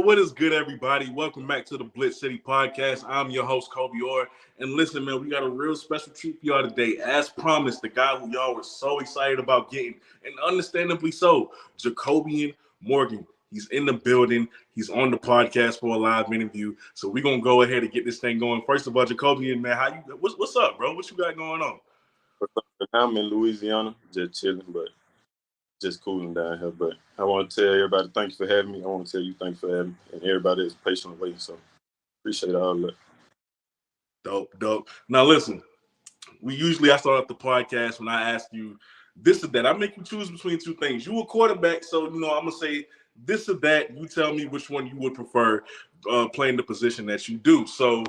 what is good, everybody? Welcome back to the Blitz City Podcast. I'm your host, Kobe Orr. And listen, man, we got a real special treat for y'all today. As promised, the guy who y'all were so excited about getting, and understandably so, JaCobian Morgan. He's in the building. He's on the podcast for a live interview. So we're going to go ahead and get this thing going. First of all, JaCobian, man, what's up, bro? What you got going on? What's up? I'm in Louisiana, just chilling, but just cooling down here. But I want to tell everybody thank you for having me. I want to tell you thank you for having me, and everybody is patiently waiting. So appreciate all of that. Dope. Now listen, I start off the podcast when I ask you this or that. I make you choose between two things. You a quarterback, so I'm gonna say this or that. You tell me which one you would prefer playing the position that you do. So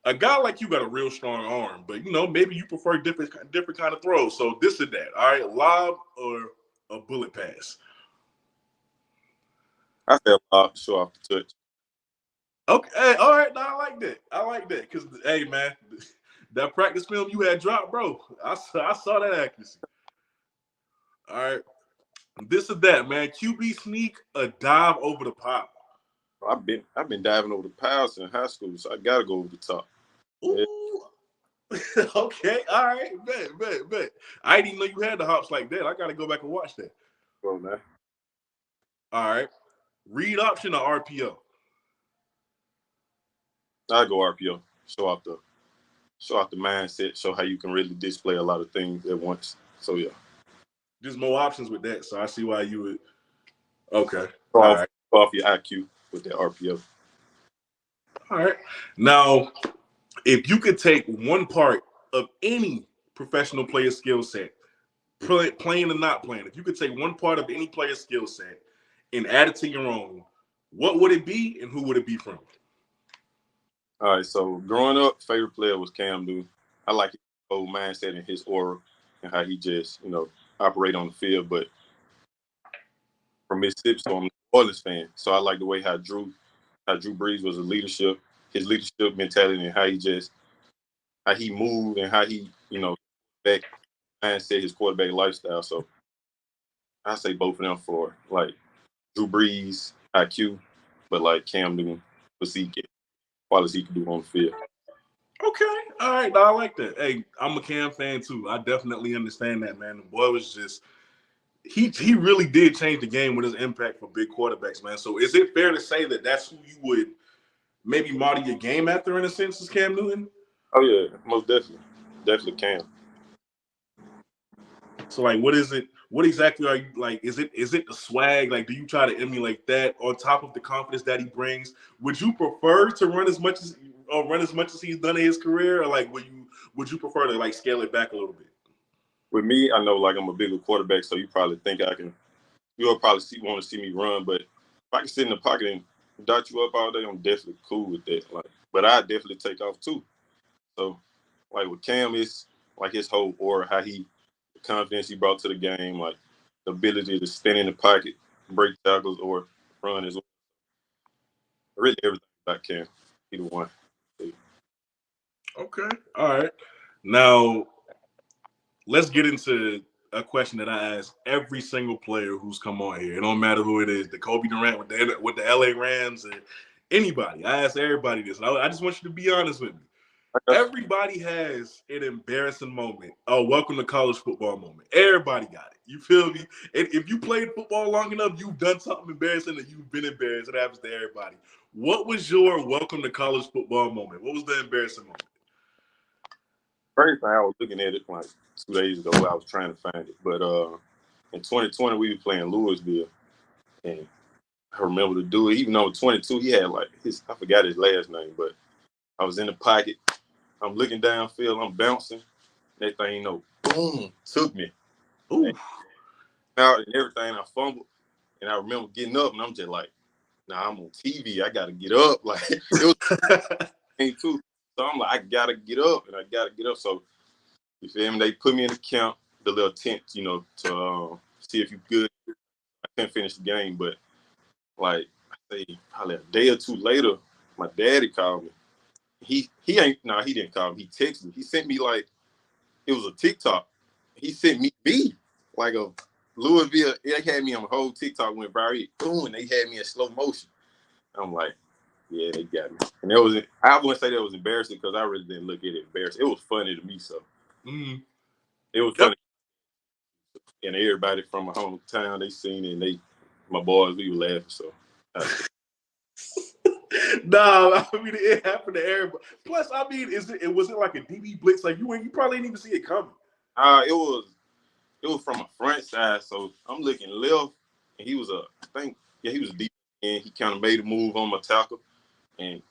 a guy like you got a real strong arm, but maybe you prefer different kind of throws. So this or that. All right, lob or a bullet pass. I said a lot, show off the touch. Okay, all right. Now I like that because hey, man, that practice film you had dropped, bro. I saw that accuracy. All right, this or that, man. QB sneak, a dive over the pop. I've been diving over the piles in high school, so I gotta go over the top. Ooh. Yeah. Okay, all right, bet. I didn't even know you had the hops like that. I gotta go back and watch that. Go man. All right, read option or RPO. I go RPO. Show off the mindset. Show how you can really display a lot of things at once. So yeah. There's more options with that, so I see why you would. Okay. All right. Off your IQ with that RPO. All right. Now, if you could take one part of any professional player skill set, playing or not playing, if you could take one part of any player skill set and add it to your own, what would it be and who would it be from? All right. So growing up, favorite player was Cam Newton. I like his whole mindset and his aura and how he just, operate on the field. But from Mississippi, so I'm an Oilers fan. So I like the way how Drew Brees was his leadership mentality, and how he moved and how he, back mindset, his quarterback lifestyle. So I say both of them for like Drew Brees IQ, but like Cam Newton, what he can do on the field. Okay, all right, I like that. Hey, I'm a Cam fan too. I definitely understand that, man. The boy was just he really did change the game with his impact for big quarterbacks, man. So is it fair to say that that's who you would maybe model your game after in a sense, is Cam Newton? Oh yeah, most definitely Cam. So like, what is it? What exactly are you like? Is it the swag? Like, do you try to emulate that on top of the confidence that he brings? Would you prefer to run as much as he's done in his career, or like would you prefer to like scale it back a little bit? With me, I know like I'm a bigger quarterback, so you probably think you'll probably want to see me run, but if I can sit in the pocket and dot you up all day, I'm definitely cool with that. Like, but I definitely take off too. So, like with Cam, it's like his whole aura, the confidence he brought to the game, like the ability to stand in the pocket, break tackles, or run as well. Really everything about Cam, either one. Okay, all right. Now let's get into a question that I ask every single player who's come on here. It don't matter who it is, the Kobe Durant with the LA Rams or anybody. I ask everybody this. I just want you to be honest with me. Everybody has an embarrassing moment. Oh, welcome to college football moment. Everybody got it. You feel me? And if you played football long enough, you've done something embarrassing and you've been embarrassed. It happens to everybody. What was your welcome to college football moment? What was the embarrassing moment? First thing I was looking at it like 2 days ago. I was trying to find it, but in 2020 we were playing Louisville, and I remember the dude. Even though 22, he had like I forgot his last name, but I was in the pocket. I'm looking downfield. I'm bouncing. That thing, boom, took me. Ooh. And everything. I fumbled, and I remember getting up, and I'm just like, "Nah, I'm on TV. I gotta get up." Like it was too. So I'm like, I gotta get up, and I gotta get up. So you feel me? They put me in the camp, the little tent, to see if you good. I couldn't finish the game, but like I say, probably a day or two later, my daddy called me. He didn't call me. He texted me. He sent me like it was a TikTok. He sent me like a Louisville. They had me on the whole TikTok went viral. Boom, and they had me in slow motion. I'm like, yeah, they got me. And it was, I wouldn't say that was embarrassing because I really didn't look at it embarrassing. It was funny to me, so it was Yep. funny. And everybody from my hometown, they seen it, and my boys, we were laughing. So, Nah, I mean it happened to everybody. Plus, I mean, it wasn't like a DB blitz. Like you probably didn't even see it coming. it was from a front side. So I'm looking left, and he was he was deep, and he kind of made a move on my tackle, and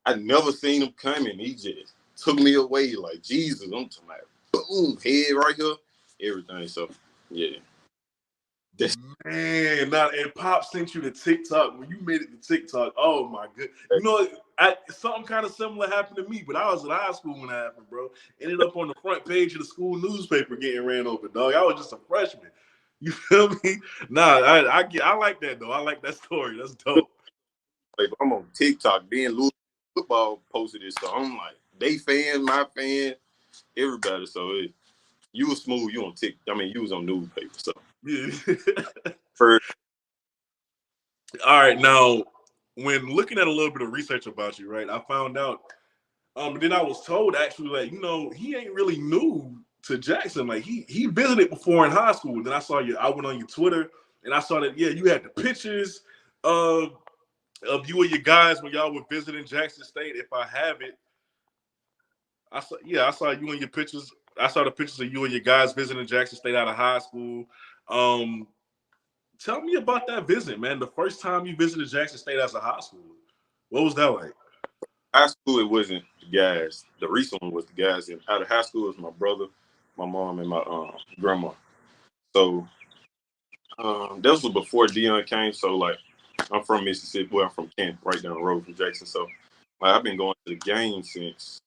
I never seen him coming. He just took me away like Jesus. I'm talking about boom, head right here, everything. So yeah, that's Man, now and Pop sent you the TikTok when you made it to TikTok. Oh my good, something kind of similar happened to me, but I was in high school when it happened, bro. Ended up on the front page of the school newspaper getting ran over, dog. I was just a freshman. You feel me? Nah, I like that though. I like that story. That's dope. like I'm on TikTok. Then Louis football posted it, so I'm like, they fan, my fan, everybody. So you was smooth. You on TikTok. I mean, you was on newspaper. So Yeah. first, All right, now when looking at a little bit of research about you, right, I found out. Then I was told actually, like, he ain't really new to Jackson. Like he visited before in high school. Then I went on your Twitter and I saw that, yeah, you had the pictures of you and your guys when y'all were visiting Jackson State. If I have it, I saw you and your pictures. I saw the pictures of you and your guys visiting Jackson State out of high school. Um, Tell me about that visit, man. The first time you visited Jackson State as a high schooler. What was that like? high school, it wasn't the guys. The recent one was the guys. And out of high school, it was my brother, my mom, and my grandma. So that was before Dion came. So like, I'm from Mississippi. Well, I'm from Kent, right down the road from Jackson. So like, I've been going to the game since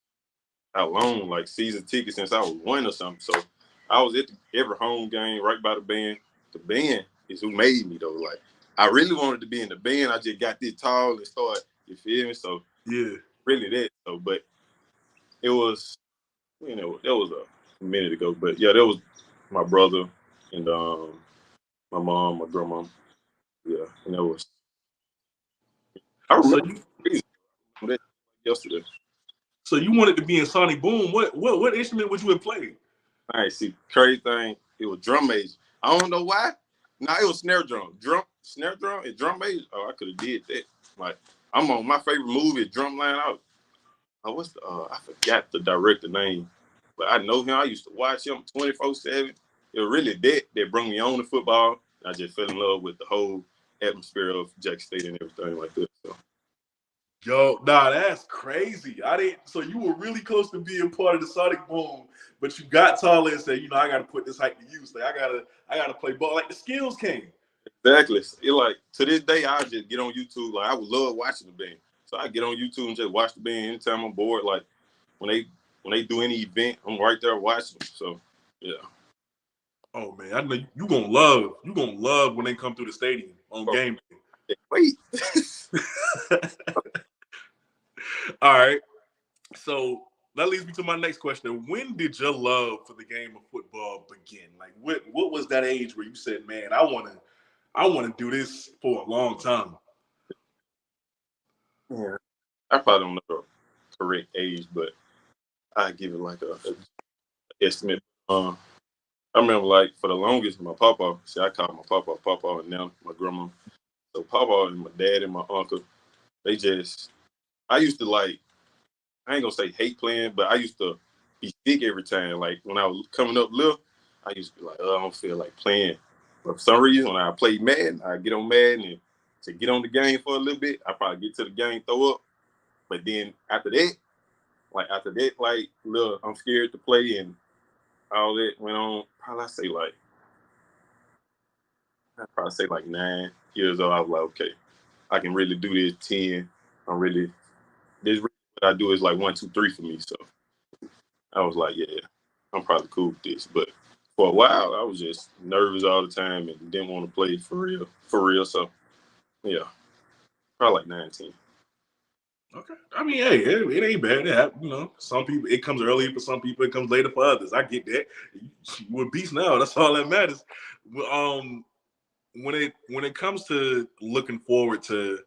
how long? Like season tickets since I was 1 or something. So I was at every home game right by the band. The band is who made me though. Like I really wanted to be in the band. I just got this tall and started. You feel me? So Yeah. really that. So, but it was, that was a minute ago. But yeah, that was my brother and my mom, my grandma. Yeah, and that was. I So remember you that yesterday. so you wanted to be in Sonic Boom. What instrument would you have played? I ain't see crazy thing. It was drum major. I don't know why. No, it was snare drum, and drum major. Oh, I could have did that. Like I'm on my favorite movie, Drumline Out. Oh, what's the? I forgot the director name, but I know him. I used to watch him 24/7. It was really that brought me on to football. I just fell in love with the whole atmosphere of Jack State and everything like that. So Yo, nah, that's crazy. I didn't. So you were really close to being part of the Sonic Boom, but you got taller and said, I got to put this height to use. Like I gotta play ball. Like the skills came. exactly, it like to this day I just get on YouTube. Like I would love watching the band, so I get on YouTube and just watch the band anytime I'm bored. Like when they do any event, I'm right there watching them. So yeah. Oh man, I know you gonna love when they come through the stadium on Bro, game wait. day. All right. So that leads me to my next question. When did your love for the game of football begin? Like what was that age where you said, man, I wanna do this for a long time? Yeah. I probably don't know the correct age, but I give it like a estimate. I remember like for the longest, my papa. See, I call my papa, and now my grandma. So papa and my dad and my uncle, they just. I used to like. I ain't gonna say hate playing, but I used to be sick every time. Like when I was coming up little, I used to be like, oh, I don't feel like playing. But for some reason, when I played Madden, I get on Madden and to get on the game for a little bit, I probably get to the game, throw up. But then after that, like, little, I'm scared to play and all that went on. I probably say like 9 years old. I was like, okay, I can really do this. 10, this really what I do is like 1, 2, 3 for me. So I was like, yeah, I'm probably cool with this. But for a while, I was just nervous all the time and didn't want to play for real. For real. So yeah, probably like 19. Okay. I mean, hey, it ain't bad. Some people it comes early for some people, it comes later for others. I get that. We're beasts now. That's all that matters. Um, when it comes to looking forward to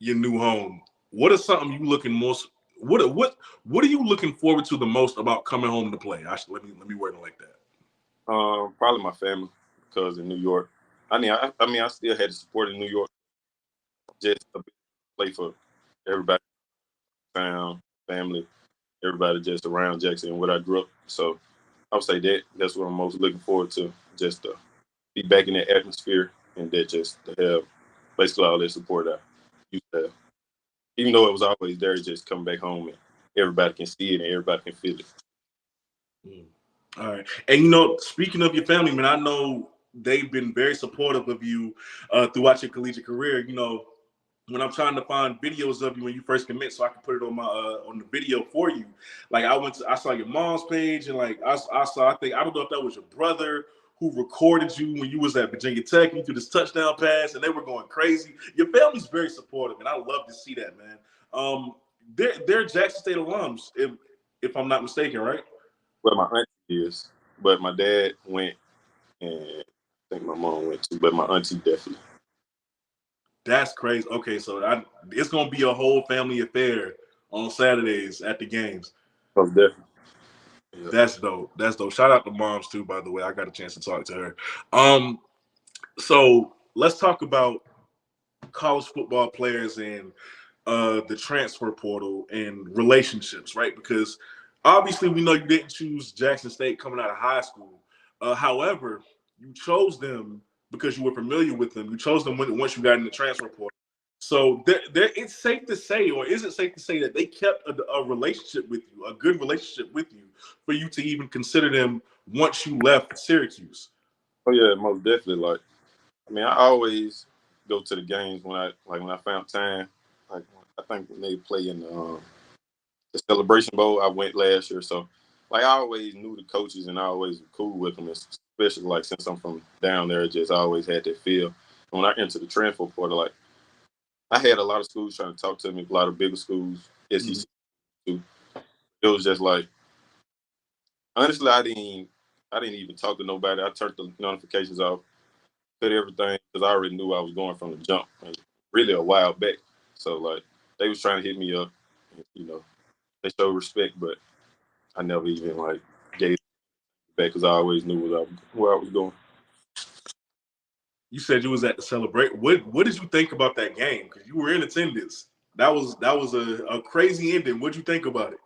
your new home, what is something you looking most? What are you looking forward to the most about coming home to play? Let me word it like that. Probably my family, because in New York, I still had to support in New York, just a bit, play for everybody, town, family, everybody just around Jackson and what I grew up. So I would say that's what I'm most looking forward to, just to be back in that atmosphere and that just to have basically all that support I used to have. Even though it was always there, just come back home and everybody can see it and everybody can feel it. Mm. All right. And speaking of your family, man, I know they've been very supportive of you throughout your collegiate career. When I'm trying to find videos of you when you first commit, so I can put it on my on the video for you. Like I saw your mom's page, and like I saw, I don't know if that was your brother who recorded you when you was at Virginia Tech. You threw this touchdown pass, and they were going crazy. Your family's very supportive, and I love to see that, man. They're Jackson State alums, if I'm not mistaken, right? Well, my auntie is, but my dad went, and I think my mom went too, but my auntie definitely. That's crazy. Okay, so it's gonna be a whole family affair on Saturdays at the games. Oh, definitely. Yeah. That's dope. That's dope. Shout out to moms too, by the way. I got a chance to talk to her. Um, so let's talk about college football players and the transfer portal and relationships, right? Because obviously we know you didn't choose Jackson State coming out of high school. However, you chose them because you were familiar with them. You chose them once you got in the transfer portal. So it's safe to say, or is it safe to say that they kept a relationship with you, a good relationship with you, for you to even consider them once you left Syracuse? Oh yeah, most definitely. Like, I mean, I always go to the games when I found time. Like, I think when they play in the Celebration Bowl, I went last year. So, like, I always knew the coaches and I always was cool with them, especially like since I'm from down there, just always had that feel. And when I entered the transfer portal, like, I had a lot of schools trying to talk to me, a lot of bigger schools, Mm-hmm. SEC too. It was just like, honestly, I didn't even talk to nobody. I turned the notifications off, cut everything, because I already knew I was going from the jump, like, really a while back. So like, they was trying to hit me up, and, they showed respect, but I never even like gave it back because I always knew where I was going. You said you was at the celebrate. What did you think about that game? Because you were in attendance. That was a crazy ending. What'd you think about it?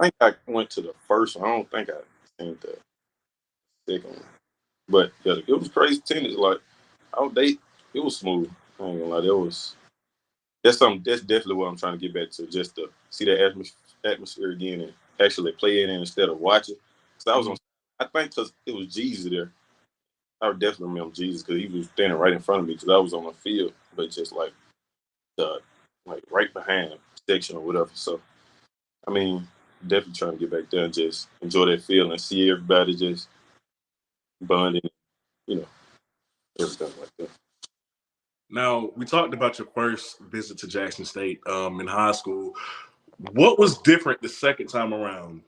I think I went to the first one. I don't think I seen the second one, but yeah, it was crazy tennis. Like, it was smooth. I ain't gonna lie, that's definitely what I'm trying to get back to, just to see that atmosphere again and actually play it in instead of watching. Cause I was Mm-hmm. on, I think because it was Jesus there. I would definitely remember Jesus because he was standing right in front of me because I was on the field, but just the like right behind section or whatever. So I mean, definitely trying to get back there and just enjoy that feeling and see everybody just bonding, you know, everything like that. Now we talked about your first visit to Jackson State in high school. What was different the second time around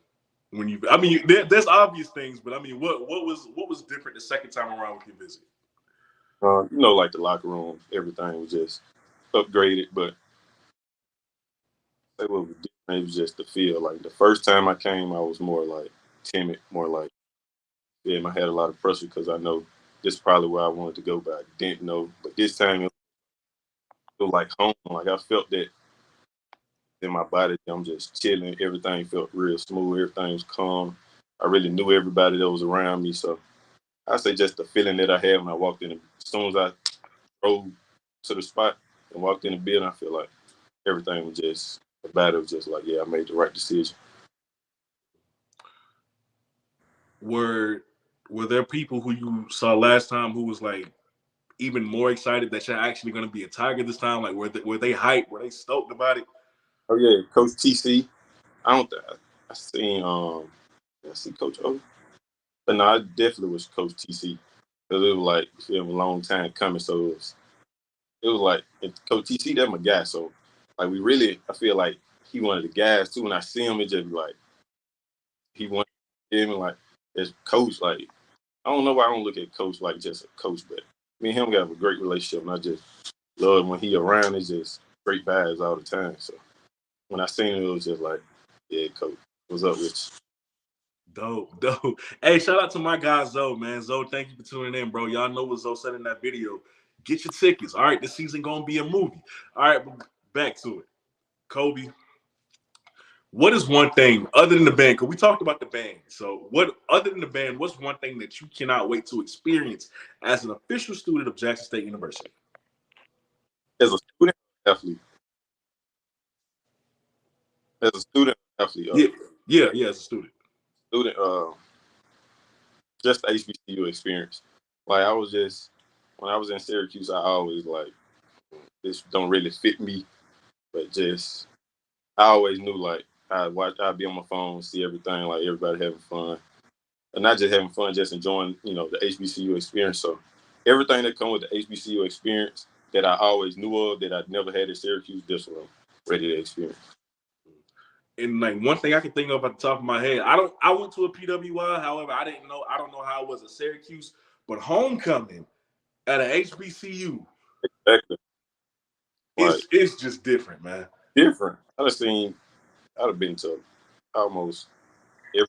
when you? I mean, there's obvious things, but I mean, what was different the second time around with your visit? Like the locker room, everything was just upgraded, but say what was different, it was just the feel. Like the first time I came, I was more like timid, more like, yeah, I had a lot of pressure because I know this is probably where I wanted to go, but I didn't know. But this time it felt like home. Like I felt that in my body. I'm just chilling. Everything felt real smooth. Everything was calm. I really knew everybody that was around me. So I say just the feeling that I had when I walked in. As soon as I drove to the spot and walked in the building, I feel like everything was just about it was just like, yeah, I made the right decision. Were there people who you saw last time who was like even more excited that you're actually going to be a Tiger this time? Like, were they hyped? Were they stoked about it? Oh yeah, Coach TC. I don't. I seen. I see Coach O, but no, I definitely was Coach TC because it was like it was a long time coming. So it was like and Coach TC, that's my guy. So like we really, I feel like he one of the guys too. When I see him, it just be like he wanted him like as coach. Like I don't know why I don't look at coach like just a coach, but me and him got a great relationship, and I just love when he around. It's just great vibes all the time. So when I seen him, it was just like, yeah, coach, what's up with you? Dope, dope. Hey, shout out to my guy Zoe, man. Zoe, thank you for tuning in, bro. Y'all know what Zoe said in that video. Get your tickets. All right, this season gonna be a movie. All right, but back to it. Kobe, what is one thing other than the band? Because we talked about the band. So, what other than the band, what's one thing that you cannot wait to experience as an official student of Jackson State University? As a student athlete, as a student athlete, Yeah, yeah, as a student. student, just the HBCU experience. Like I was just when I was in Syracuse, I always like this don't really fit me, but just I always knew like I'd be on my phone, see everything, like everybody having fun, and not just having fun, just enjoying the HBCU experience. So everything that come with the HBCU experience that I always knew of that I'd never had at Syracuse, this one I'm ready to experience. And like one thing I can think of at the top of my head, I went to a PWI, however, I don't know how it was at Syracuse, but homecoming at an HBCU, Exactly. Like it's just different, man. different. I'd have been to almost every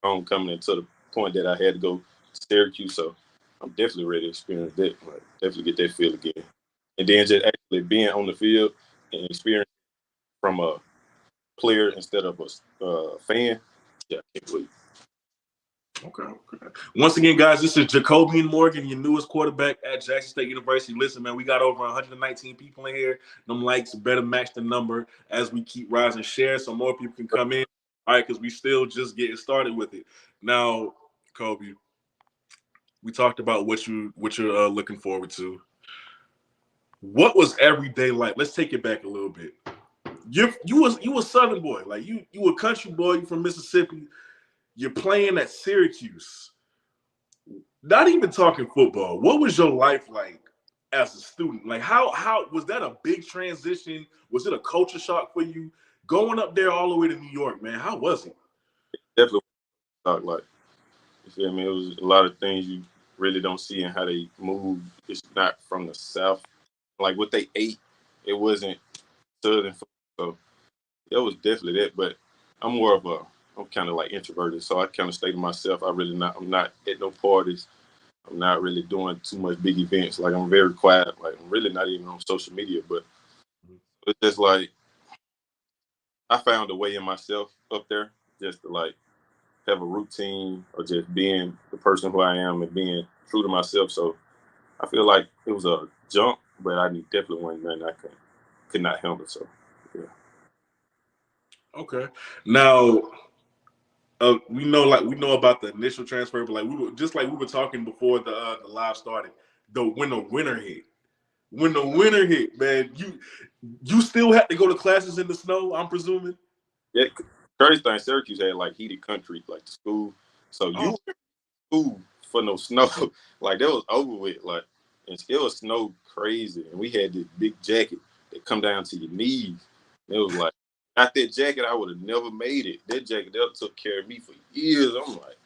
homecoming until the point that I had to go to Syracuse. So I'm definitely ready to experience that. Like, definitely get that feel again. And then just actually being on the field and experience from a player instead of a fan. Yeah, I can't wait. Okay, okay. Once again, guys, this is JaCobian Morgan, your newest quarterback at Jackson State University. Listen, man, we got over 119 people in here. Them likes better match the number as we keep rising share so more people can come in. All right, because we still just getting started with it. Now, Kobe, we talked about what you're looking forward to. What was every day like? Let's take it back a little bit. You a Southern boy, like you a country boy. You from Mississippi. You're playing at Syracuse. Not even talking football. What was your life like as a student? Like how was that a big transition? Was it a culture shock for you going up there all the way to New York, man? How was it? Definitely talk like you feel me. It was a lot of things you really don't see in how they move. It's not from the South. Like what they ate, it wasn't Southern food. So it was definitely that. But I'm kind of like introverted, so I kind of stay to myself. I'm not at no parties. I'm not really doing too much big events. Like I'm very quiet. Like I'm really not even on social media. But it's just like I found a way in myself up there, just to like have a routine or just being the person who I am and being true to myself. So I feel like it was a jump, but I definitely wasn't nothing I could not handle. So yeah. Okay. Now we know about the initial transfer, but like we were talking before the live started. When the winter hit, man, you still had to go to classes in the snow. I'm presuming. Yeah, crazy thing, Syracuse had like heated country, like the school. So Oh, you school for no snow, like that was over with. Like and it was snow crazy, and we had this big jacket that come down to your knees. And it was like, out that jacket, I would have never made it. That jacket that took care of me for years. I'm like,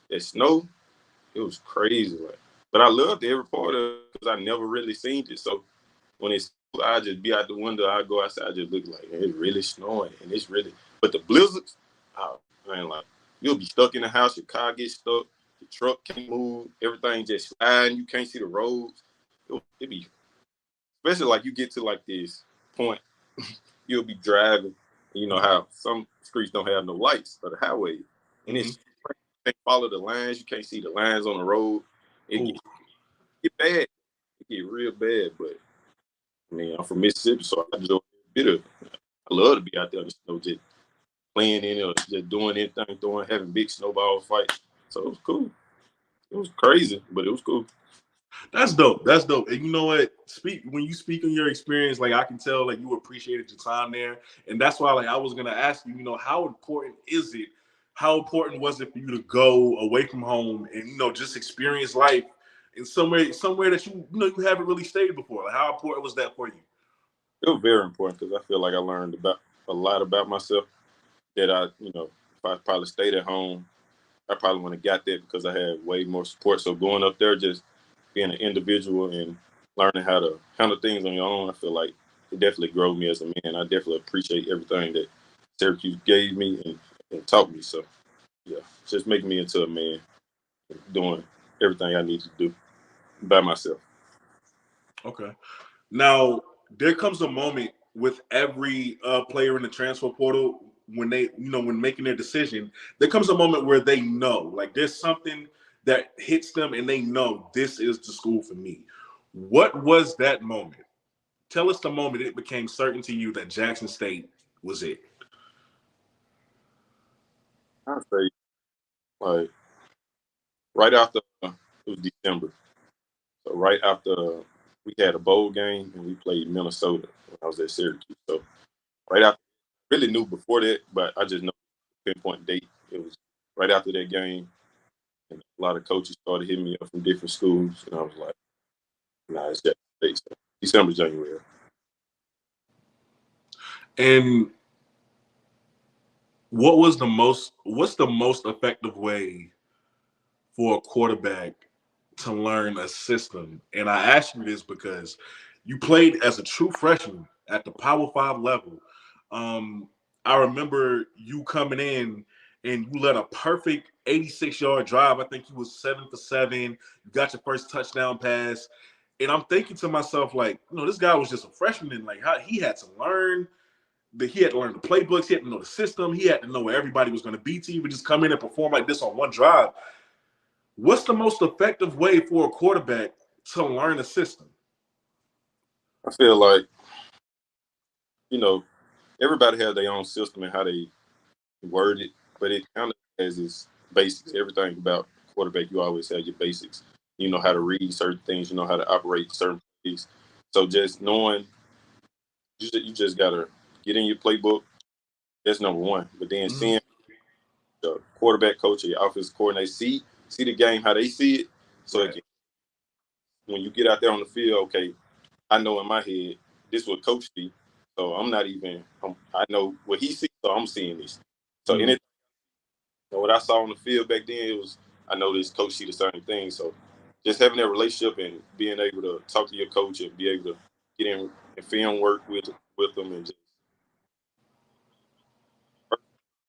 that snow, it was crazy. Like, but I loved every part of it because I never really seen it. So when it's I just be out the window, I go outside, I just look like it's really snowing and it's really but the blizzards, oh man, like you'll be stuck in the house, your car gets stuck, the truck can't move, everything just sliding, you can't see the roads. It be especially like you get to like this point, you'll be driving, you know how some streets don't have no lights or the highway. And mm-hmm. it's you can't follow the lines, you can't see the lines on the road. It Oh, get bad. It get real bad, but I mean, I'm from Mississippi, so I enjoy a bit of it. I love to be out there in the snow, just playing in it or just doing anything, having big snowball fights. So it was cool. It was crazy, but it was cool. that's dope. That's dope. And you know what? When you speak on your experience, like I can tell, like you appreciated your time there, and that's why, like, I was gonna ask you, how important is it? How important was it for you to go away from home and just experience life in somewhere that you haven't really stayed before? Like, how important was that for you? It was very important because I feel like I learned about a lot about myself that if I probably stayed at home, I probably wouldn't have got that because I had way more support. So going up there, just being an individual and learning how to handle things on your own, I feel like it definitely grew me as a man. I definitely appreciate everything that Syracuse gave me and taught me. So yeah, just making me into a man, doing everything I need to do by myself. Okay. Now there comes a moment with every player in the transfer portal when they, when making their decision. There comes a moment where they know, like, there's something that hits them, and they know this is the school for me. What was that moment? Tell us the moment it became certain to you that Jackson State was it. I say like right after it was December. So right after we had a bowl game and we played Minnesota when I was at Syracuse. So right after, really knew before that, but I just know pinpoint date. It was right after that game, and a lot of coaches started hitting me up from different schools, and I was like, "Nah, it's Jackson State." So December, January. And what's the most effective way for a quarterback to learn a system? And I ask you this because you played as a true freshman at the Power Five level. Um, I remember you coming in and you led a perfect 86-yard drive. I think you was 7 for 7. You got your first touchdown pass. And I'm thinking to myself, like, this guy was just a freshman, and like how he had to learn he had to learn the playbooks, he had to know the system, he had to know where everybody was going to be to even just come in and perform like this on one drive. What's the most effective way for a quarterback to learn a system? I feel like you know everybody has their own system and how they word it, but it kind of has its basics. Everything about quarterback, you always have your basics. You know how to read certain things. You know how to operate certain plays. So just knowing, you just gotta get in your playbook. That's number one. But then Mm-hmm. seeing the quarterback coach or your offensive coordinator see the game how they see it. So it Right. can, when you get out there on the field, okay, I know in my head this what coach see. So I'm not even. I know what he sees, so I'm seeing this. So Mm-hmm. anything what I saw on the field back then, it was I know this coach see the same thing. So just having that relationship and being able to talk to your coach and be able to get in and film work with them and just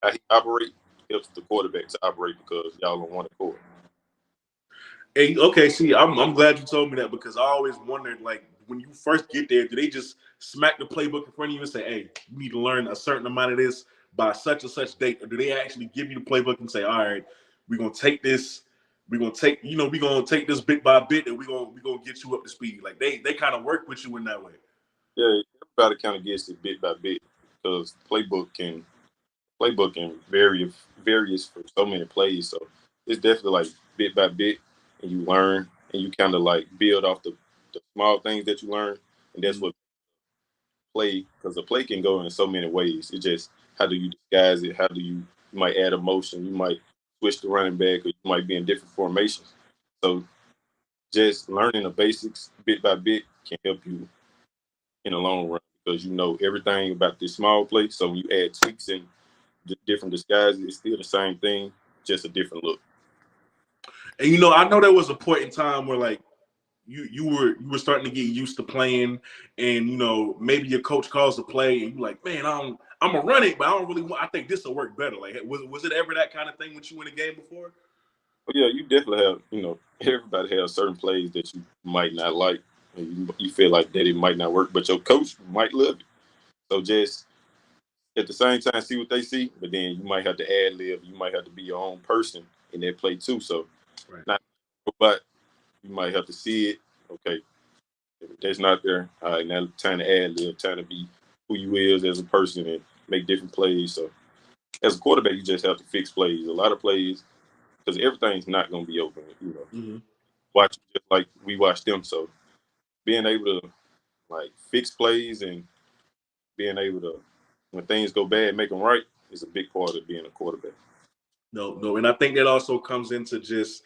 how he operate helps the quarterback to operate because y'all on one accord. Hey, okay, see, I'm glad you told me that because I always wondered, like, when you first get there, do they just smack the playbook in front of you and say, "Hey, you need to learn a certain amount of this by such and such date," or do they actually give you the playbook and say, "All right, we're gonna take this, we're gonna take this bit by bit, and we're gonna get you up to speed." Like they kind of work with you in that way. Yeah, everybody kind of gets it bit by bit because playbook can varies for so many plays. So it's definitely like bit by bit, and you learn and you kind of like build off the small things that you learn, and that's Mm-hmm. what play because the play can go in so many ways. It just how do you disguise it? How do you might add emotion? You might switch the running back, or you might be in different formations. So just learning the basics bit by bit can help you in the long run because you know everything about this small play. So when you add tweaks and different disguises, it's still the same thing, just a different look. And I know there was a point in time where like you were starting to get used to playing, and maybe your coach calls a play, and you're like, man, I'm gonna run it, but I don't really want. I think this will work better. Like, was it ever that kind of thing with you in the game before? But yeah, you definitely have, everybody has certain plays that you might not like, and you feel like that it might not work, but your coach might love it. So just at the same time, see what they see, but then you might have to ad lib. You might have to be your own person in that play too. So Right. not, but you might have to see it. Okay, if that's not there. All right, now time to ad lib, time to be who you is as a person and make different plays. So as a quarterback, you just have to fix plays. A lot of plays because everything's not going to be open. Mm-hmm. Watch just like we watch them. So being able to like fix plays and being able to when things go bad, make them right is a big part of being a quarterback. No, no, and I think that also comes into just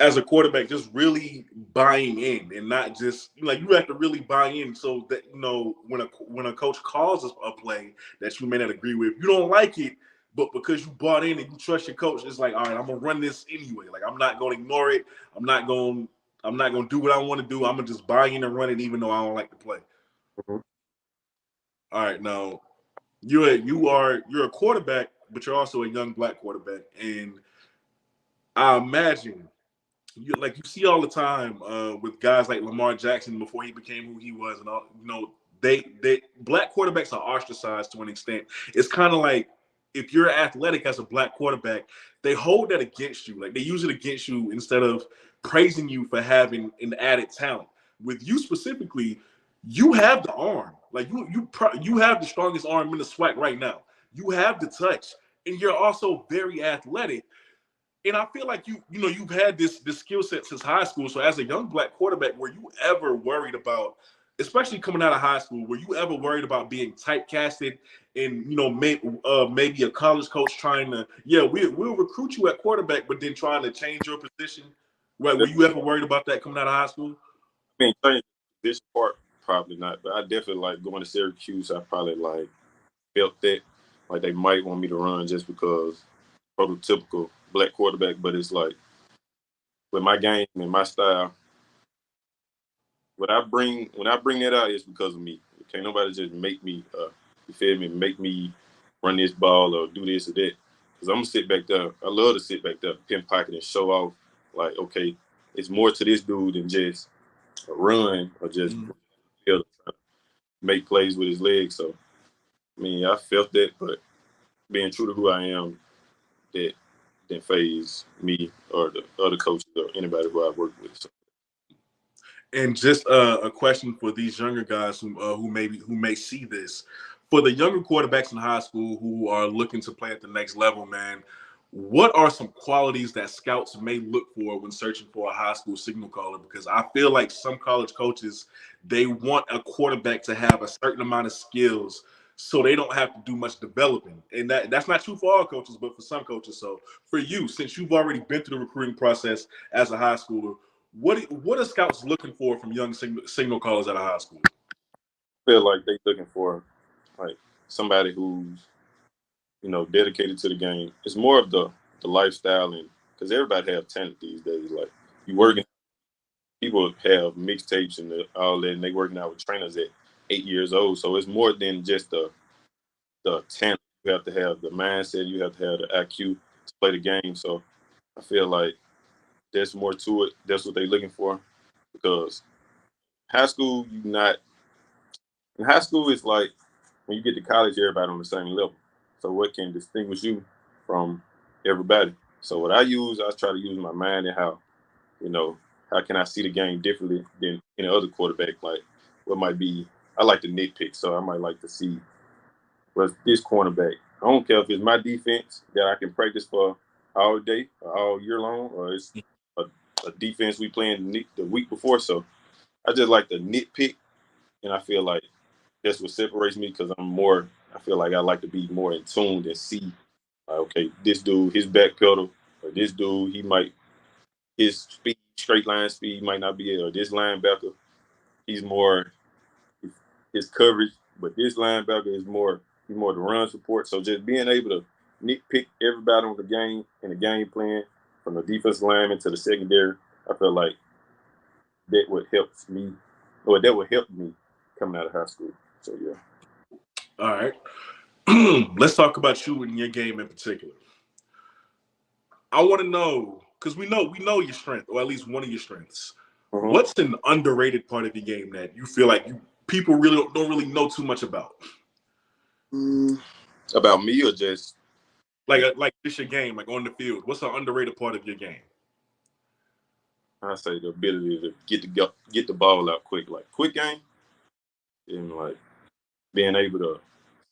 as a quarterback, just really buying in and not just like you have to really buy in so that when a coach calls a play that you may not agree with, you don't like it, but because you bought in and you trust your coach, it's like, all right, I'm gonna run this anyway. Like I'm not gonna ignore it. I'm not gonna do what I want to do. I'm gonna just buy in and run it even though I don't like the play. Mhm. All right, now you're a quarterback, but you're also a young black quarterback, and I imagine you see all the time with guys like Lamar Jackson before he became who he was, and all they black quarterbacks are ostracized to an extent. It's kind of like if you're athletic as a black quarterback, they hold that against you. Like they use it against you instead of praising you for having an added talent. With you specifically, you have the arm. Like you have the strongest arm in the SWAC right now. You have the touch, and you're also very athletic. And I feel like you've had this skill set since high school. So as a young black quarterback, were you ever worried about, especially coming out of high school, were you ever worried about being typecasted and maybe a college coach trying to we'll recruit you at quarterback, but then trying to change your position? Right? Were you ever worried about that coming out of high school? I mean, change this part probably not, but I definitely like going to Syracuse. I probably like felt that like they might want me to run just because prototypical black quarterback, but it's like with my game and my style, when I bring that out, it's because of me. Can't nobody just make me, you feel me, make me run this ball or do this or that. Because I'm gonna sit back there. I love to sit back there, pin pocket, and show off. Like, okay, it's more to this dude than just a run or just make plays with his legs. So, I mean, I felt that, but being true to who I am, that didn't phase me or the other coaches or anybody who I worked with. So. And just a question for these younger guys who may see this, for the younger quarterbacks in high school who are looking to play at the next level, man, what are some qualities that scouts may look for when searching for a high school signal caller? Because I feel like some college coaches, they want a quarterback to have a certain amount of skills so they don't have to do much developing. And that's not true for all coaches, but for some coaches. So for you, since you've already been through the recruiting process as a high schooler, what are scouts looking for from young signal callers out of high school? I feel like they looking for like somebody who's dedicated to the game. It's more of the lifestyle and because everybody have talent these days. Like you working, people have mixtapes and all that, and they working out with trainers at 8 years old. So it's more than just the talent. You have to have the mindset. You have to have the IQ to play the game. So I feel like there's more to it. That's what they're looking for because high school, you not in high school. It's like when you get to college, everybody on the same level. So what can distinguish you from everybody? So what I try to use my mind and you know, how can I see the game differently than any other quarterback? Like what might be, I like to nitpick, so I might like to see what's this cornerback. I don't care if it's my defense that I can practice for all day, or all year long, or it's a, a defense we playing the week before. So I just like to nitpick, and I feel like that's what separates me because I feel like I like to be more in tune and see, okay, this dude, his back pedal, or this dude, his speed, straight line speed might not be it, or this linebacker, he's more, his coverage, but this linebacker he's more the run support. So just being able to nitpick everybody on the game and the game plan from the defensive lineman to the secondary, I feel like that would help me, or that would help me coming out of high school. So yeah. All right. Let's talk about you and your game in particular. I want to know because we know your strength, or at least one of your strengths. Mm-hmm. What's an underrated part of your game that you feel like people really don't really know too much about? About me or just Like this your game, like on the field. What's an underrated part of your game? I say the ability to get the ball out quick, like quick game, and like being able to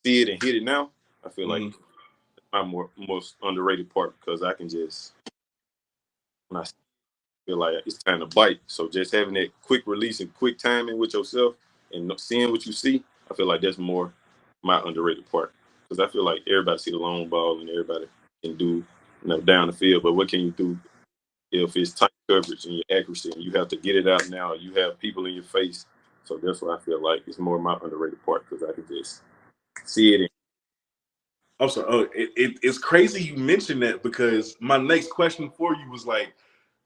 see it and hit it now. I feel like Mm-hmm. my most underrated part because I can just when I feel like it's time to bite. So just having that quick release and quick timing with yourself and seeing what you see, I feel like that's more my underrated part because I feel like everybody see the long ball and everybody can do down the field, but what can you do if it's tight coverage and your accuracy and you have to get it out now? You have people in your face, so that's why I feel like it's more my underrated part because I can just see it. I'm sorry. Oh, it's crazy you mentioned that because my next question for you was like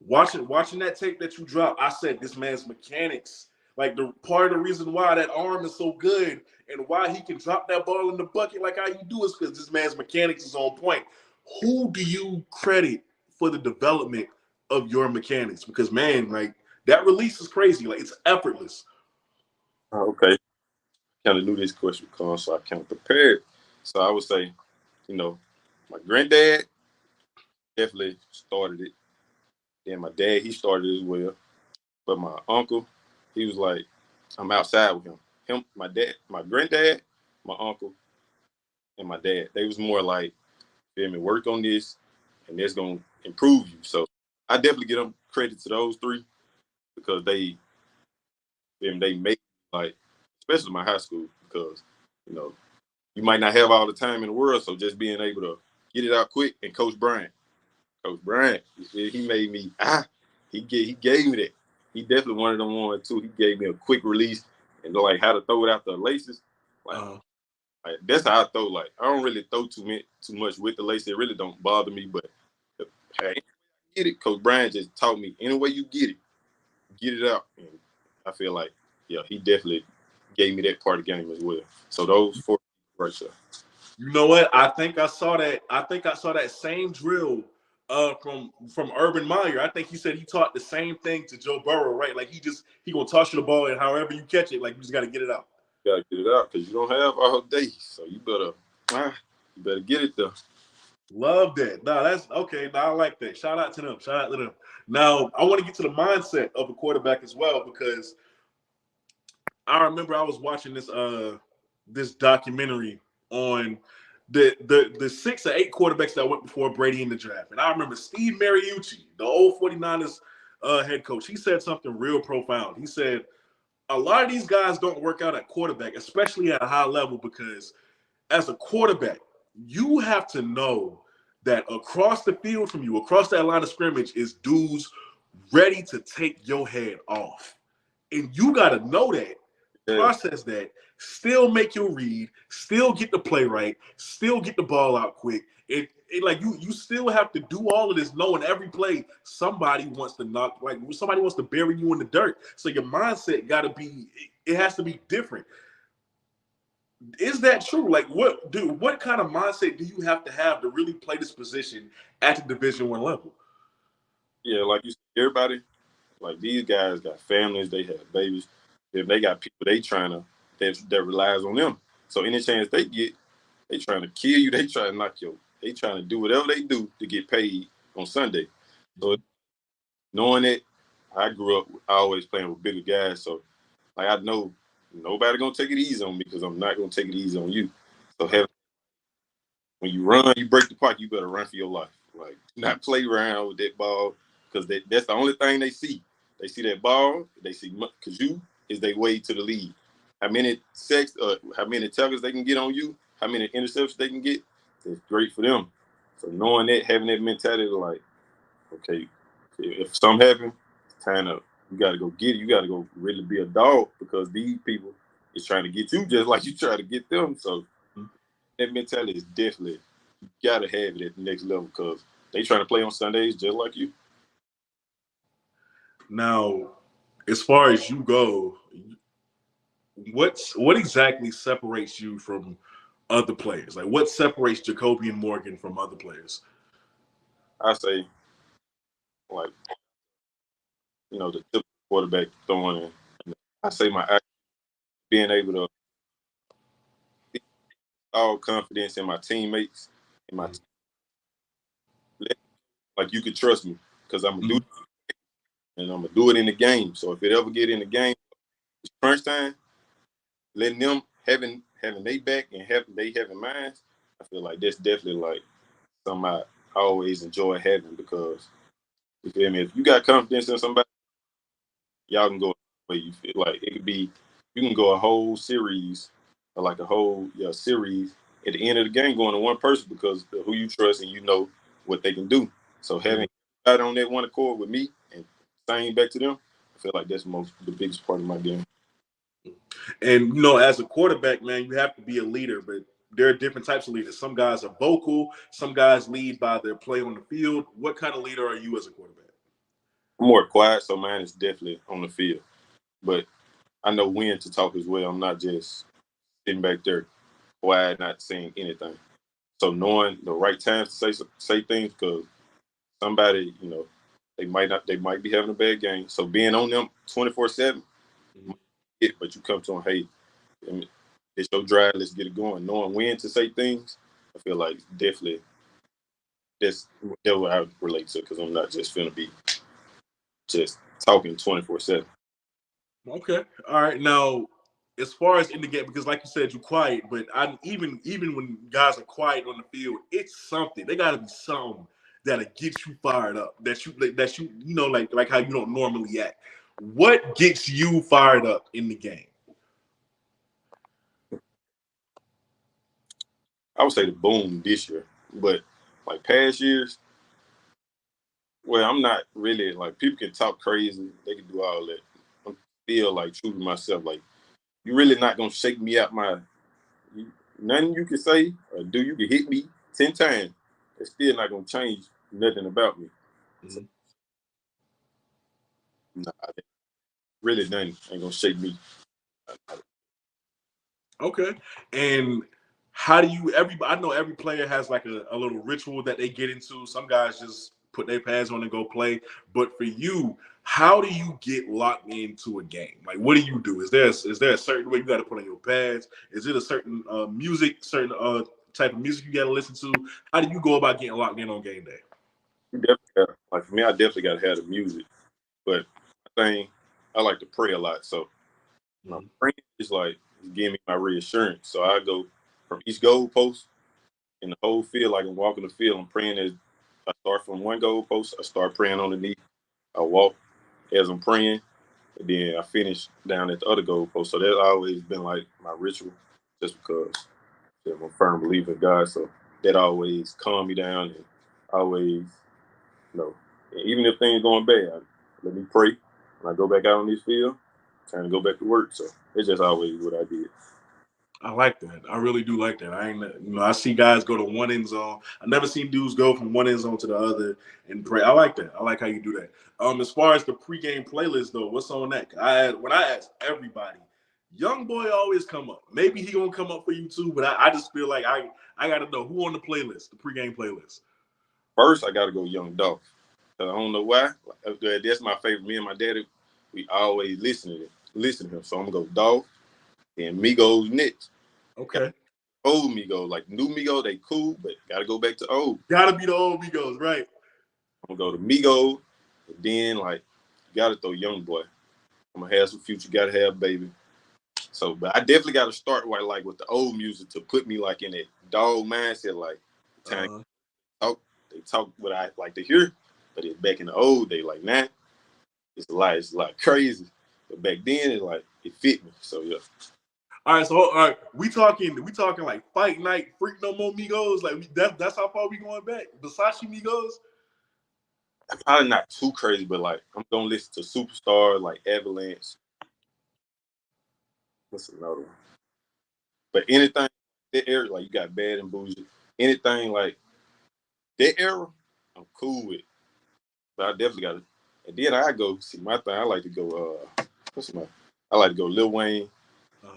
watching that tape that you dropped. I said this man's mechanics, Like the part of the reason why that arm is so good and why he can drop that ball in the bucket like how you do is because this man's mechanics is on point. Who do you credit for the development of your mechanics? Because man, like that release is crazy. Like it's effortless. Okay, kind of knew this question would come, so I kind of prepared. So I would say, you know, my granddad definitely started it. Then my dad, he started it as well. But my uncle, he was like, I'm outside with him. My dad, my granddad, my uncle, and my dad. They was more like, feel me, work on this, and that's gonna improve you. So I definitely give them credit to those three because they make like, especially my high school, because you know you might not have all the time in the world, so just being able to get it out quick. And Coach Bryant, he made me he gave me that. He definitely one of them ones too. He gave me a quick release and like how to throw it out the laces. Like, that's how I throw. Like I don't really throw too much with the laces. It really don't bother me. But hey, get it. Coach Bryant just taught me any way you get it out. And I feel like he definitely gave me that part of the game as well. So those four right there. You know what? I think I saw that. I think I saw that same drill from Urban Meyer. I think he said he taught the same thing to Joe Burrow, right? Like he gonna toss you the ball and however you catch it, like you just gotta get it out. You gotta get it out because you don't have all day. So you better get it there. Love that. No, that's okay. No, I like that. Shout out to them. Shout out to them. Now I want to get to the mindset of a quarterback as well because I remember I was watching this documentary on the 6 or 8 quarterbacks that went before Brady in the draft. And I remember Steve Mariucci, the old 49ers head coach, he said something real profound. He said, a lot of these guys don't work out at quarterback, especially at a high level, because as a quarterback, you have to know that across the field from you, across that line of scrimmage, is dudes ready to take your head off. And you got to know that, Yeah. process that, still make your read, still get the play right, still get the ball out quick. It like you still have to do all of this, knowing every play somebody wants to knock, like somebody wants to bury you in the dirt. So your mindset got to be, it has to be different. Is that true? Like what kind of mindset do you have to really play this position at the Division 1 level? Yeah, like you said, everybody, like these guys got families, they have babies, they got people that relies on them. So any chance they get, they trying to kill you, they trying to they trying to do whatever they do to get paid on Sunday. So knowing that, I grew up always playing with bigger guys, so like I know nobody gonna take it easy on me because I'm not gonna take it easy on you. So when you run, you break the pocket, you better run for your life. Like, not play around with that ball because that's the only thing they see. They see that ball, they see because you is their way to the lead. How many how many tackles they can get on you, how many interceptions they can get, it's great for them. So knowing that, having that mentality, like, okay, if something happens, it's time to, you got to go get it. You got to go really be a dog because these people is trying to get you just like you try to get them. So that mentality is definitely, you gotta have it at the next level because they trying to play on Sundays just like you. Now, as far as you go, what exactly separates you from other players? Like what separates JaCobian Morgan from other players? I say, like, the typical quarterback throwing in. I say being able to be all confidence in my teammates and my team. Like you could trust me because I'm gonna do it and I'm gonna do it in the game. So if it ever get in the game, it's crunch time, letting them having they back and having mine, I feel like that's definitely like something I always enjoy having because you feel me? If you got confidence in somebody, y'all can go where you feel like it could be. You can go a whole series or like a whole series at the end of the game going to one person because of who you trust and you know what they can do. So having that on that one accord with me and saying back to them, I feel like that's the biggest part of my game. And as a quarterback, man, you have to be a leader, but there are different types of leaders. Some guys are vocal, some guys lead by their play on the field. What kind of leader are you as a quarterback? I'm more quiet, so mine is definitely on the field. But I know when to talk as well. I'm not just sitting back there quiet, not saying anything. So knowing the right times to say things, because somebody, they might be having a bad game. So being on them 24/7, but you come to them, hey, it's your drive, let's get it going. Knowing when to say things, I feel like definitely that's what I relate to, because I'm not just gonna be just talking 24/7. Okay. All right. Now, as far as in the game, because like you said, you're quiet, but I even when guys are quiet on the field, it's something. They got to be something that'll get you fired up. Like how you don't normally act. What gets you fired up in the game? I would say the boom this year, but like past years, well, I'm not really like people can talk crazy, they can do all that. I'm still like true to myself. Like you really not gonna shake me out my nothing you can say or do. You can hit me 10 times. It's still not gonna change nothing about me. So, Mm-hmm. nah, really nothing ain't gonna shake me. Okay. And how do you I know every player has like a little ritual that they get into. Some guys just put their pads on and go play. But for you, how do you get locked into a game? Like what do you do? Is there a certain way you gotta put on your pads? Is it a certain certain type of music you gotta listen to? How do you go about getting locked in on game day? You definitely like for me, I definitely gotta have the music. But I think I like to pray a lot. So my Mm-hmm. praying is like giving me my reassurance. So I go from each goal post in the whole field, like I'm walking the field. I'm praying as I start from one goal post. I start praying on the knee. I walk as I'm praying, and then I finish down at the other goal post. So that's always been like my ritual, just because I'm a firm believer in God. So that always calm me down and always, even if things going bad, let me pray. When I go back out on this field, time to go back to work. So it's just always what I did. I like that. I really do like that. I ain't, I see guys go to one end zone. I never seen dudes go from one end zone to the other and pray. I like that. I like how you do that. As far as the pregame playlist though, what's on that? When I ask everybody, Young Boy always come up. Maybe he gonna come up for you too, but I just feel like I gotta know who on the playlist, the pregame playlist. First, I got to go Young Dolph. I don't know why. That's my favorite. Me and my daddy, we always listen to him. So I'm gonna go Dolph and Migos next. Got Okay, old Migos, like new Migos, they cool, but gotta go back to old. gotta be the old Migos, right? I'm gonna go to Migos, and then like you gotta throw Young Boy. I'm gonna have some Future, gotta have Baby. So, but I definitely gotta start with the old music to put me like in that dog mindset. Like time Uh, talk, they talk what I like to hear, but it's back in the old day. Like now, it's a lot crazy. But back then, it fit me. So yeah. all right, so all right, we talking like Fight Night, Freak No More Migos, like that's how far we going back. Versace Migos. Probably not too crazy, but like I'm gonna listen to Superstar, like Avalanche. What's another one? But anything that era, like you got Bad and Bougie, anything like that era, I'm cool with. But I definitely got it. And then I go see my thing. I like to go. What's my? I like to go Lil Wayne. Uh,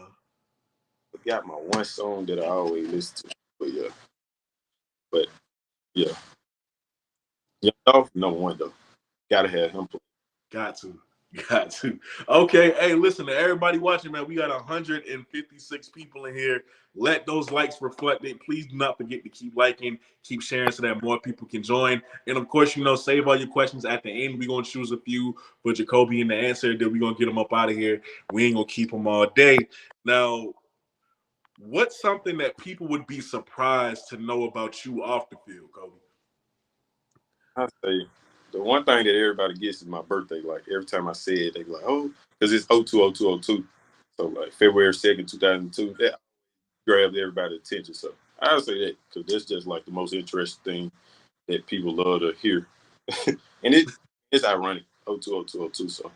I got my one song that I always listen to. But yeah, Young Dolph number one though. Gotta have him play. got to. Got to. Okay. Hey, listen to everybody watching, man. We got 156 people in here. Let those likes reflect it. Please do not forget to keep liking, keep sharing so that more people can join. And of course, save all your questions at the end. We're going to choose a few for JaCobian to answer. Then we're going to get them up out of here. We ain't going to keep them all day. Now, what's something that people would be surprised to know about you off the field, Kobe? I say the one thing that everybody gets is my birthday. Like every time I say it, they be like, "Oh," because it's 020202. So like February 2nd, 2002. That grabs everybody's attention. So I would say that because that's just like the most interesting thing that people love to hear, and it's ironic. 020202. So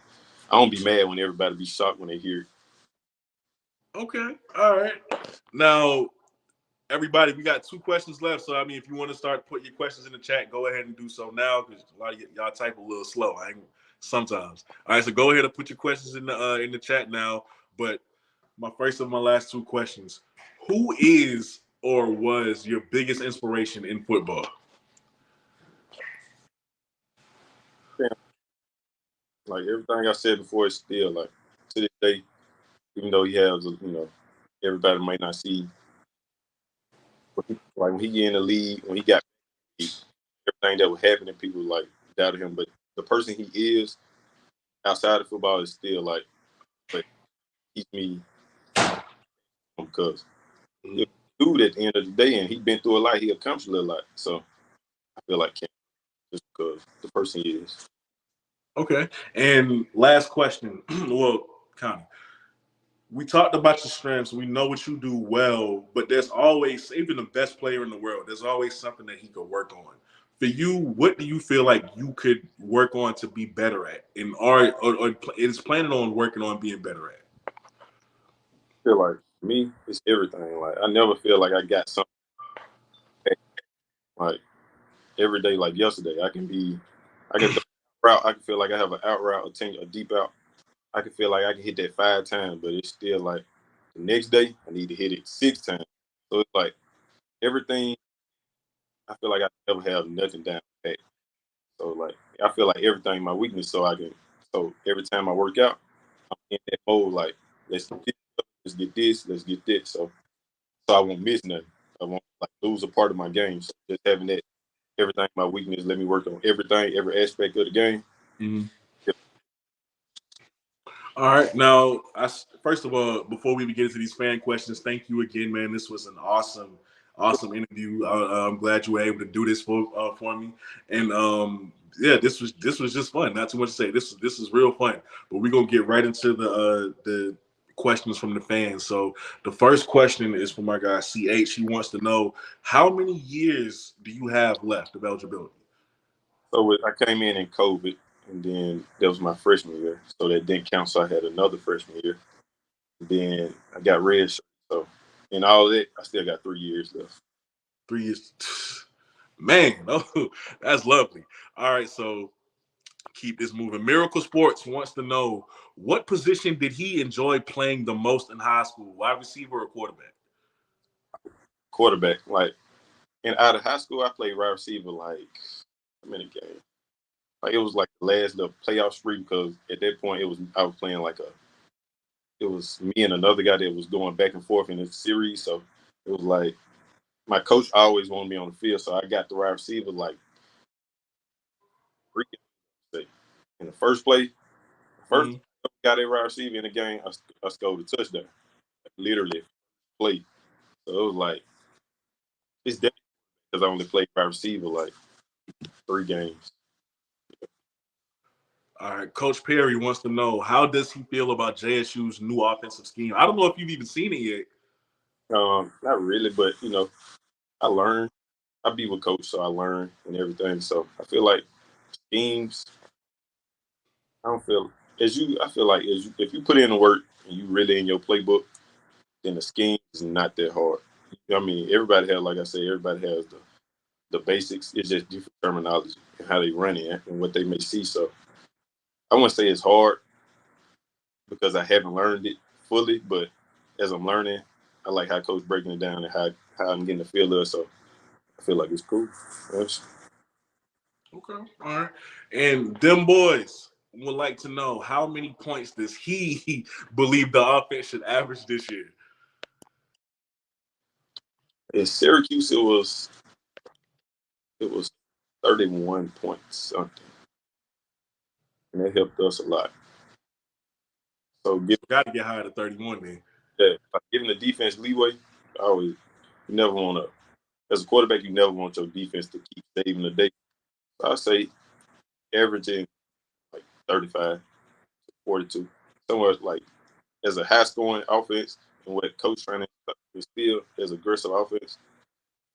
I don't be mad when everybody be shocked when they hear it. Okay. All right. Now, everybody, we got two questions left. So, I mean, if you want to start putting your questions in the chat, go ahead and do so now because a lot of y'all type a little slow. I ain't Sometimes. All right, so go ahead and put your questions in the chat now. But my first and my last two questions: who is or was your biggest inspiration in football? Yeah, like everything I said before is still like to this day, even though he has, everybody might not see, like when he get in the league, when he got everything that was happening, people like doubted him. But the person he is outside of football is still like, but keeps me because he's a dude at the end of the day, and he's been through a lot. He accomplished a lot, so I feel like Cam just because the person he is. Okay. And last question. Well, kind of. We talked about your strengths. We know what you do well, but there's always, even the best player in the world, there's always something that he could work on. For you, what do you feel like you could work on to be better at, and or is planning on working on being better at? I feel like me, it's everything. Like I never feel like I got something like every day. Like yesterday, I can throw a route. I can feel like I have an out route, a deep out. I can feel like I can hit that 5 times, but it's still like the next day I need to hit it 6 times. So it's like everything. I feel like I never have nothing down pat. So like I feel like everything my weakness. So every time I work out, I'm in that mode. Like let's get this, let's get this. So I won't miss nothing. I won't like lose a part of my game. So just having that everything my weakness, let me work on everything, every aspect of the game. Mm-hmm. All right. Now, first of all, before we get into these fan questions, thank you again, man. This was an awesome interview. I'm glad you were able to do this for me. And yeah, this was just fun. Not too much to say. This is real fun. But we're gonna get right into the questions from the fans. So the first question is from our guy CH. He wants to know how many years do you have left of eligibility? So I came in COVID, and then that was my freshman year, so that didn't count. So I had another freshman year. Then I got red shirt. So in all of that, I still got 3 years left. 3 years. Man, oh, that's lovely. All right, so keep this moving. Miracle Sports wants to know what position did he enjoy playing the most in high school? Wide receiver or quarterback? Quarterback, like, and out of high school, I played wide receiver like how many games? Like it was like the last little playoff streak because at that point I was playing like it was me and another guy that was going back and forth in the series. So it was like my coach always wanted me on the field, so I got the wide receiver like three games. In the first play, first Mm-hmm. got a wide receiver in the game, I scored a touchdown. Literally play. So it was like it's definitely because I only played wide receiver like 3 games. All right, Coach Perry wants to know how does he feel about JSU's new offensive scheme? I don't know if you've even seen it yet. Not really, but I learned. I be with coach, so I learn and everything. So I feel like schemes. I don't feel as you. I feel like if you put in the work and you really in your playbook, then the scheme is not that hard. I mean, everybody has, like I said, everybody has the basics. It's just different terminology and how they run it and what they may see. So I wouldn't say it's hard because I haven't learned it fully, but as I'm learning, I like how coach breaking it down and how I'm getting the feel of it. So I feel like it's cool. Yes. Okay, all right. And them boys would like to know how many points does he believe the offense should average this year? In Syracuse, it was 31 points something, and that helped us a lot. So So got to get higher to 31 then. giving the defense leeway, I always you never want to. As a quarterback, you never want your defense to keep saving the day. So I say averaging like 35, 42, somewhere like as a high scoring offense and what coach trying to instill as aggressive offense.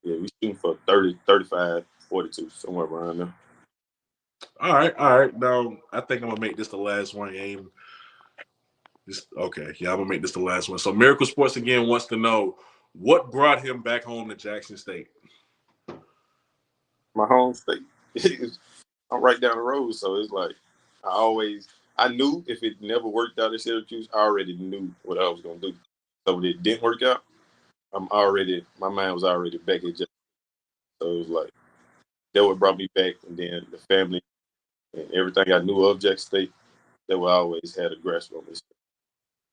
Yeah, we shooting for 30, 35, 42, somewhere around there. All right, all right. Now I think I'm gonna make this the last one. Aim. Okay, yeah, I'm gonna make this the last one. So Miracle Sports again wants to know what brought him back home to Jackson State. My home state. I'm right down the road, so it's like I knew if it never worked out at Syracuse, I already knew what I was gonna do. So when it didn't work out, my mind was already back at just. So it was like that what brought me back, and then the family and everything I knew of Jack State, that what I always had a grasp on this.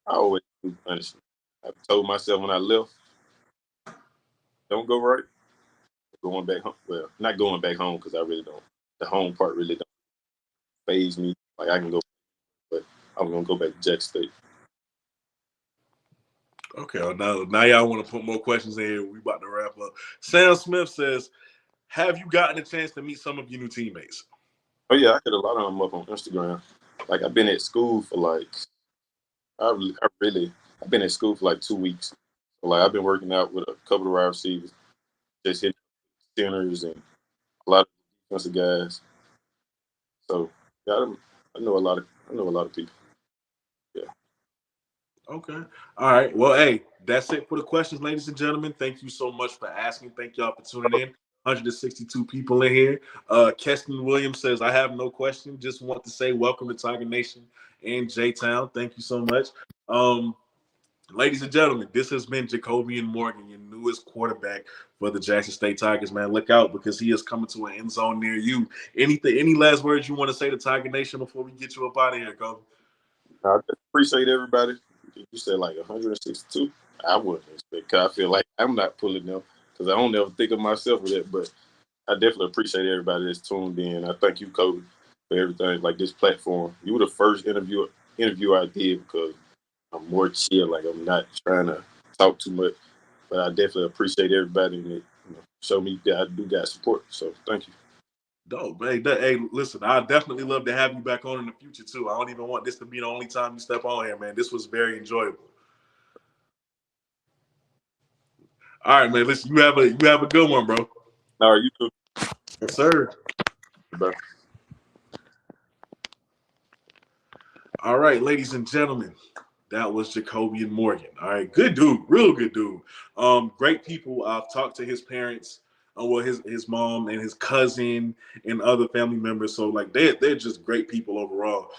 I always knew, honestly. I told myself when I left, don't go right, going back home. Well, not going back home because I really don't. The home part really don't phase me. Like I can go, but I'm gonna go back to Jack State. Okay, well, now y'all want to put more questions in here. We about to wrap up. Sam Smith says, have you gotten a chance to meet some of your new teammates? Oh yeah, I got a lot of them up on Instagram. Like I've been at school for like I've been at school for like 2 weeks. So, like I've been working out with a couple of wide receivers, just hitting centers and a lot of defensive guys. So yeah, I know a lot of people. Yeah. Okay. All right. Well, hey, that's it for the questions, ladies and gentlemen. Thank you so much for asking. Thank y'all for tuning in. 162 people in here. Keston Williams says, I have no question. Just want to say welcome to Tiger Nation and J Town. Thank you so much. Um, Ladies and gentlemen, this has been JaCobian Morgan, your newest quarterback for the Jackson State Tigers. Man, look out because he is coming to an end zone near you. Any last words you want to say to Tiger Nation before we get you up out of here, Kobe? I appreciate everybody. You said like 162. I wouldn't expect. 'Cause I feel like I'm not pulling them because I don't ever think of myself with that. But I definitely appreciate everybody that's tuned in. I thank you, Kobe, for everything. Like this platform, you were the first interview I did because I'm more chill. Like I'm not trying to talk too much, but I definitely appreciate everybody and show me that I do got support. So thank you. Dope, man. Hey, listen, I definitely love to have you back on in the future too. I don't even want this to be the only time you step on here, man. This was very enjoyable. All right, man. Listen, you have a good one, bro. All right, you too, Yes, sir. bro. All right, ladies and gentlemen, that was JaCobian Morgan. All right, good dude, real good dude. Great people. I've talked to his parents, well, his mom and his cousin and other family members. So like they're just great people overall.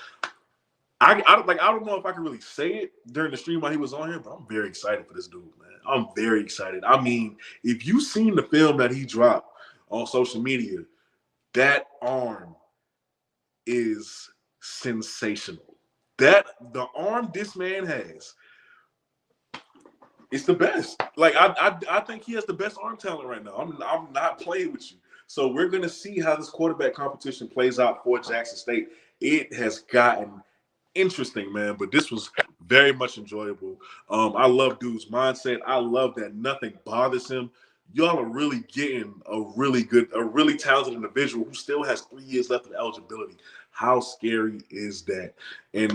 I don't know if I can really say it during the stream while he was on here, but I'm very excited for this dude, man. I'm very excited. I mean, if you seen the film that he dropped on social media, that arm is sensational. That the arm this man has, it's the best. Like I think he has the best arm talent right now. I'm not playing with you. So we're gonna see how this quarterback competition plays out for Jackson State. It has gotten interesting, man, but this was very much enjoyable. I love dude's mindset. I love that nothing bothers him. Y'all are really getting a really talented individual who still has 3 years left of eligibility. How scary is that? And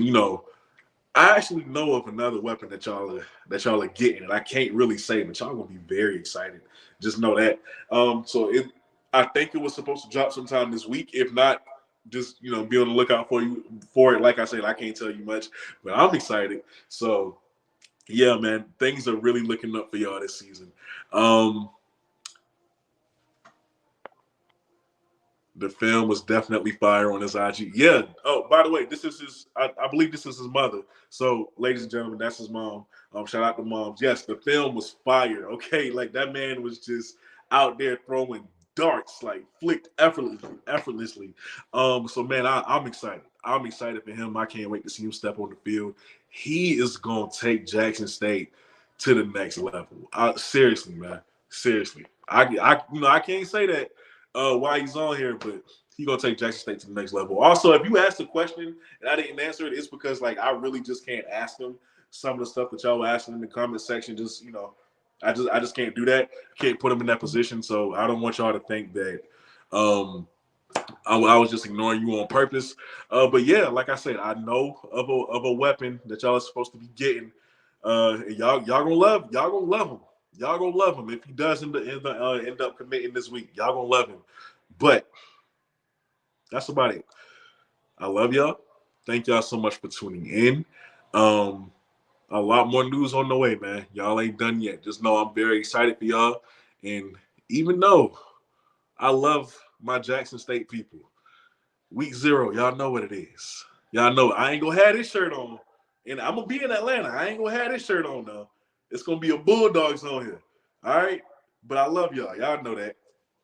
I actually know of another weapon that y'all are getting, and I can't really say, but y'all gonna be very excited. Just know that. I think it was supposed to drop sometime this week. If not, just be on the lookout for it. Like I said, I can't tell you much, but I'm excited. So yeah, man, things are really looking up for y'all this season. Um, The film was definitely fire on his IG. Yeah. Oh, by the way, this is his. I believe this is his mother. So, ladies and gentlemen, that's his mom. Shout out to moms. Yes, the film was fire. Okay, like that man was just out there throwing darts, like flicked effortlessly. So man, I'm excited. I'm excited for him. I can't wait to see him step on the field. He is gonna take Jackson State to the next level. Seriously, man. Seriously, I can't say that why he's on here, but he gonna take Jackson State to the next level. Also, if you asked a question and I didn't answer it, it's because like I really just can't ask him some of the stuff that y'all were asking in the comment section. Just I just can't do that. Can't put him in that position. So I don't want y'all to think that I was just ignoring you on purpose. But yeah, like I said, I know of a weapon that y'all are supposed to be getting. And y'all gonna love him. Y'all gonna love him if he does end up committing this week. Y'all gonna love him. But that's about it. I love y'all. Thank y'all so much for tuning in. Um, a lot more news on the way, man. Y'all ain't done yet. Just know I'm very excited for y'all. And even though I love my Jackson State people, Week 0, y'all know what it is. Y'all know I ain't gonna have this shirt on, and I'm gonna be in Atlanta. I ain't gonna have this shirt on though. It's gonna be a Bulldogs on here. All right, but I love y'all. Y'all know that.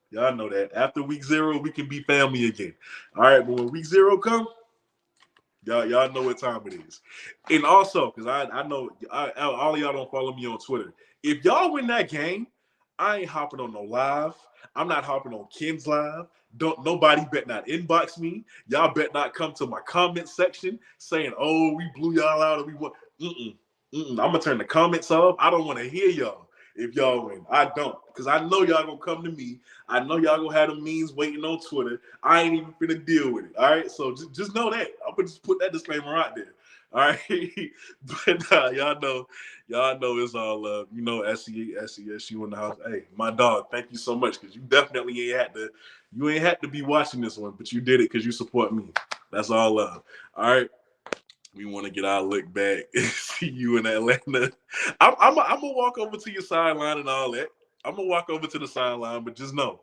Y'all know that. After week 0, we can be family again. All right, but when week 0 come, y'all know what time it is. And also, because I know all of y'all don't follow me on Twitter. If y'all win that game, I ain't hopping on no live. I'm not hopping on Ken's live. Don't nobody bet not inbox me. Y'all bet not come to my comment section saying, "Oh, we blew y'all out and we won." I'm gonna turn the comments off. I don't want to hear y'all if y'all win. I don't, because I know y'all gonna come to me. I know y'all gonna have the memes waiting on Twitter. I ain't even finna deal with it. All right, so just know that. I'm gonna just put that disclaimer out there. All right, but y'all know it's all love. You know, SESU in the house. Hey, my dog, thank you so much, because you definitely ain't had to be watching this one, but you did it because you support me. That's all love. All right. We want to get our look back. See you in Atlanta. I'm gonna walk over to your sideline and all that. I'm gonna walk over to the sideline, but just know,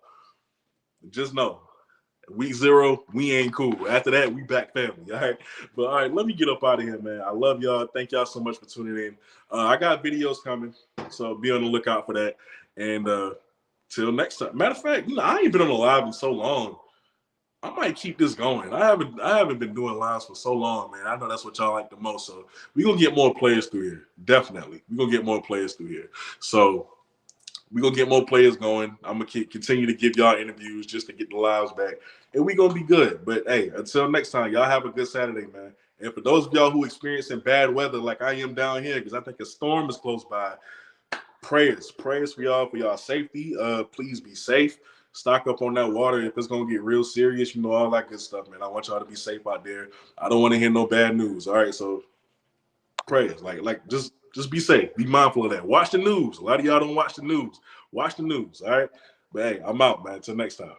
week 0, we ain't cool. After that, we back family. All right. But all right, let me get up out of here, man. I love y'all. Thank y'all so much for tuning in. I got videos coming, so be on the lookout for that. And till next time. Matter of fact, I ain't been on a live in so long. I might keep this going. I haven't been doing lives for so long, man. I know that's what y'all like the most. So we're gonna get more players through here. Definitely. We're gonna get more players through here. So we're gonna get more players going. I'm gonna continue to give y'all interviews just to get the lives back. And we're gonna be good. But hey, until next time, y'all have a good Saturday, man. And for those of y'all who experiencing bad weather like I am down here, because I think a storm is close by, prayers for y'all safety. Please be safe. Stock up on that water if it's gonna get real serious. All that good stuff, man. I want y'all to be safe out there. I don't want to hear no bad news. All right, so prayers, like just be safe. Be mindful of that. Watch the news. A lot of y'all don't watch the news. Watch the news. All right, but hey, I'm out, man. Until next time.